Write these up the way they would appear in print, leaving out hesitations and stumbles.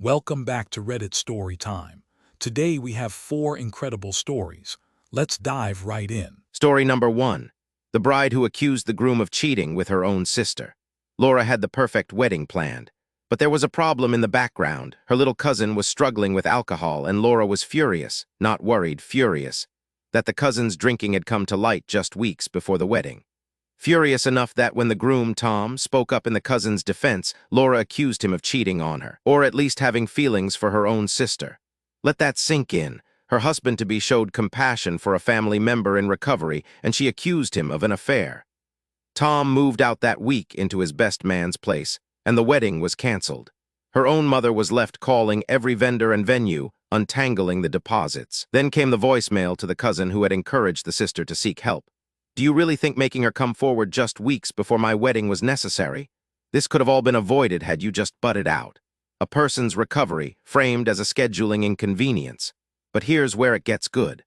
Welcome back to Reddit Story Time. Today we have four incredible stories. Let's dive right in. Story number 1. The bride who accused the groom of cheating with her own sister. Laura had the perfect wedding planned. But there was a problem in the background. Her little cousin was struggling with alcohol, and Laura was furious, not worried, furious, that the cousin's drinking had come to light just weeks before the wedding. Furious enough that when the groom, Tom, spoke up in the cousin's defense, Laura accused him of cheating on her, or at least having feelings for her own sister. Let that sink in. Her husband-to-be showed compassion for a family member in recovery, and she accused him of an affair. Tom moved out that week into his best man's place, and the wedding was canceled. Her own mother was left calling every vendor and venue, untangling the deposits. Then came the voicemail to the cousin who had encouraged the sister to seek help. "Do you really think making her come forward just weeks before my wedding was necessary? This could have all been avoided had you just butted out. A person's recovery, framed as a scheduling inconvenience. But here's where it gets good."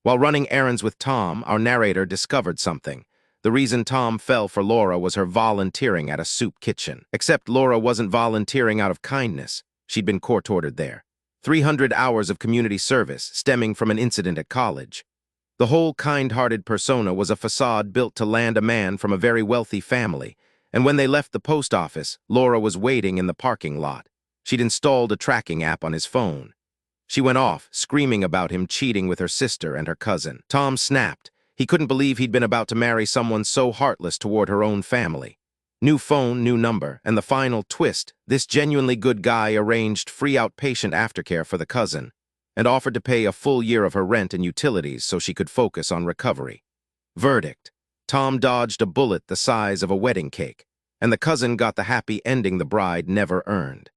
While running errands with Tom, our narrator discovered something. The reason Tom fell for Laura was her volunteering at a soup kitchen. Except Laura wasn't volunteering out of kindness. She'd been court-ordered there. 300 hours of community service stemming from an incident at college. The whole kind-hearted persona was a facade built to land a man from a very wealthy family, and when they left the post office, Laura was waiting in the parking lot. She'd installed a tracking app on his phone. She went off, screaming about him cheating with her sister and her cousin. Tom snapped. He couldn't believe he'd been about to marry someone so heartless toward her own family. New phone, new number, and the final twist, this genuinely good guy arranged free outpatient aftercare for the cousin and offered to pay a full year of her rent and utilities so she could focus on recovery. Verdict: Tom dodged a bullet the size of a wedding cake, and the cousin got the happy ending the bride never earned.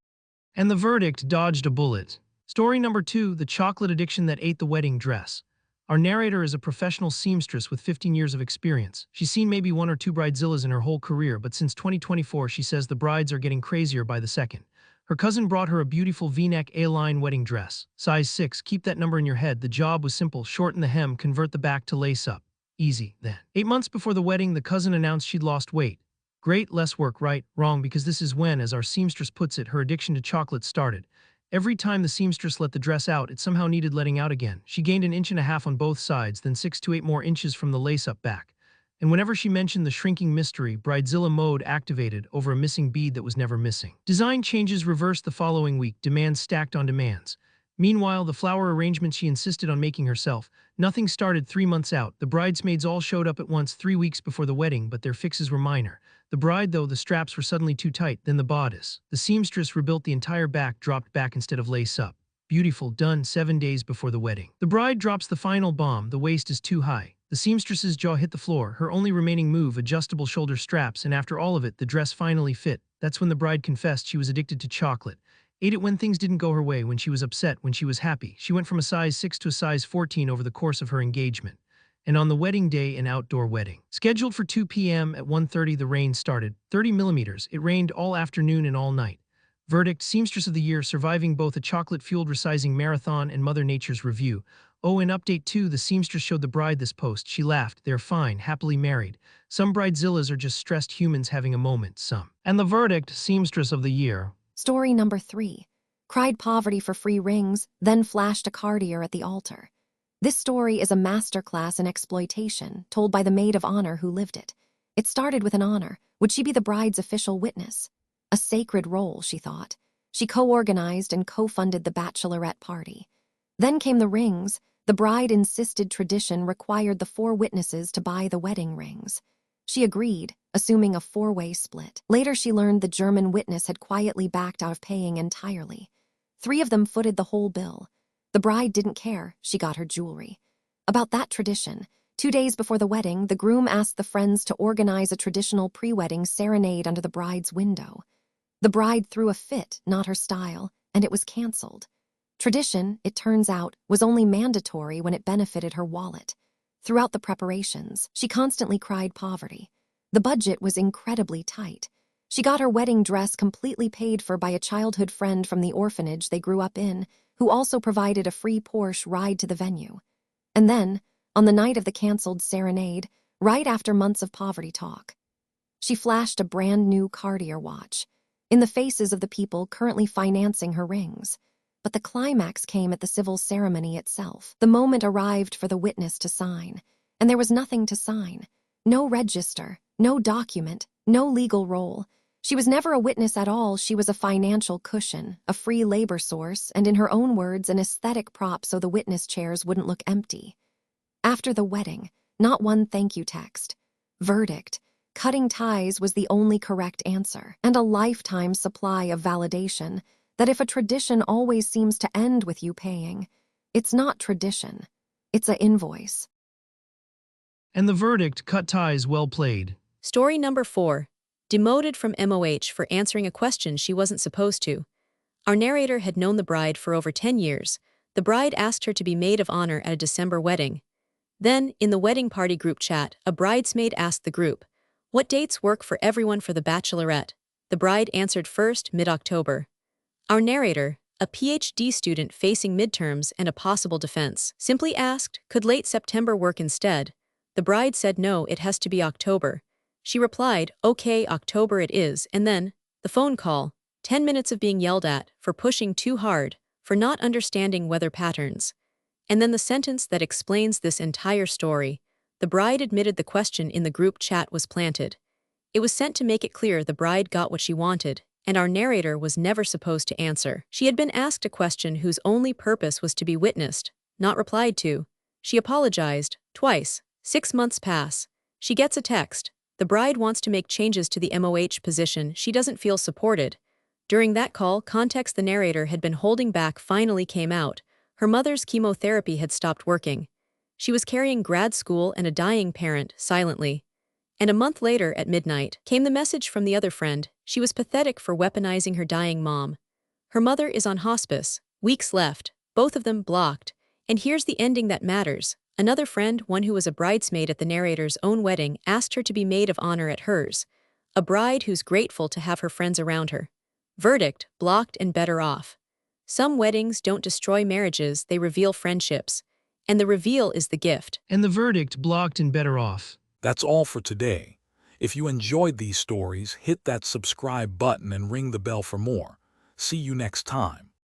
And the verdict dodged a bullet. Story number 2, the chocolate addiction that ate the wedding dress. Our narrator is a professional seamstress with 15 years of experience. She's seen maybe 1 or 2 Bridezillas in her whole career, but since 2024, she says the brides are getting crazier by the second. Her cousin brought her a beautiful V-neck A-line wedding dress. Size 6, keep that number in your head. The job was simple: shorten the hem, convert the back to lace up. Easy, then. 8 months before the wedding, the cousin announced she'd lost weight. Great, less work, right? Wrong, because this is when, as our seamstress puts it, her addiction to chocolate started. Every time the seamstress let the dress out, it somehow needed letting out again. She gained 1.5 inches on both sides, then 6 to 8 more inches from the lace-up back. And whenever she mentioned the shrinking mystery, Bridezilla mode activated over a missing bead that was never missing. Design changes reversed the following week, demands stacked on demands. Meanwhile, the flower arrangement she insisted on making herself, nothing started 3 months out. The bridesmaids all showed up at once 3 weeks before the wedding, but their fixes were minor. The bride, though, the straps were suddenly too tight, then the bodice. The seamstress rebuilt the entire back, dropped back instead of lace up. Beautiful, done 7 days before the wedding. The bride drops the final bomb: the waist is too high. The seamstress's jaw hit the floor, her only remaining move, adjustable shoulder straps, and after all of it, the dress finally fit. That's when the bride confessed she was addicted to chocolate. Ate it when things didn't go her way, when she was upset, when she was happy. She went from a size 6 to a size 14 over the course of her engagement. And on the wedding day, an outdoor wedding. Scheduled for 2 p.m. at 1:30, the rain started. 30 millimeters. It rained all afternoon and all night. Verdict: Seamstress of the Year, surviving both a chocolate-fueled resizing marathon and Mother Nature's review. Oh, in update 2, the seamstress showed the bride this post. She laughed. They're fine, happily married. Some bridezillas are just stressed humans having a moment, some. And the verdict: Seamstress of the Year. Story number 3. Cried poverty for free rings, then flashed a Cartier at the altar. This story is a masterclass in exploitation, told by the maid of honor who lived it. It started with an honor. Would she be the bride's official witness? A sacred role, she thought. She co-organized and co-funded the bachelorette party. Then came the rings. The bride insisted tradition required the 4 witnesses to buy the wedding rings. She agreed, assuming a 4-way split. Later she learned the German witness had quietly backed out of paying entirely. 3 of them footed the whole bill. The bride didn't care. She got her jewelry. About that tradition, 2 days before the wedding, the groom asked the friends to organize a traditional pre-wedding serenade under the bride's window. The bride threw a fit, not her style, and it was canceled. Tradition, it turns out, was only mandatory when it benefited her wallet. Throughout the preparations, she constantly cried poverty. The budget was incredibly tight. She got her wedding dress completely paid for by a childhood friend from the orphanage they grew up in, who also provided a free Porsche ride to the venue. And then, on the night of the canceled serenade, right after months of poverty talk, she flashed a brand new Cartier watch. in the faces of the people currently financing her rings. But the climax came at the civil ceremony itself. The moment arrived for the witness to sign, and there was nothing to sign. No register, no document, no legal role. She was never a witness at all. She was a financial cushion, a free labor source, and in her own words, an aesthetic prop so the witness chairs wouldn't look empty. After the wedding, not one thank you text. Verdict: cutting ties was the only correct answer, and a lifetime supply of validation that if a tradition always seems to end with you paying, it's not tradition, it's an invoice. And the verdict: cut ties, well played. Story number 4. Demoted from MOH for answering a question she wasn't supposed to. Our narrator had known the bride for over 10 years. The bride asked her to be maid of honor at a December wedding. Then, in the wedding party group chat, a bridesmaid asked the group, "What dates work for everyone for the bachelorette?" The bride answered first, mid-October. Our narrator, a PhD student facing midterms and a possible defense, simply asked, "Could late September work instead?" The bride said no, it has to be October. She replied, "Okay, October it is," and then, the phone call, 10 minutes of being yelled at for pushing too hard, for not understanding weather patterns. And then the sentence that explains this entire story: the bride admitted the question in the group chat was planted. It was sent to make it clear the bride got what she wanted, and our narrator was never supposed to answer. She had been asked a question whose only purpose was to be witnessed, not replied to. She apologized, twice. 6 months pass. She gets a text. The bride wants to make changes to the MOH position. She doesn't feel supported. During that call, context the narrator had been holding back finally came out. Her mother's chemotherapy had stopped working. She was carrying grad school and a dying parent, silently. And a month later, at midnight, came the message from the other friend. She was pathetic for weaponizing her dying mom. Her mother is on hospice. Weeks left. Both of them blocked. And here's the ending that matters. Another friend, one who was a bridesmaid at the narrator's own wedding, asked her to be maid of honor at hers. A bride who's grateful to have her friends around her. Verdict: blocked and better off. Some weddings don't destroy marriages, they reveal friendships. And the reveal is the gift. And the verdict: blocked and better off. That's all for today. If you enjoyed these stories, hit that subscribe button and ring the bell for more. See you next time.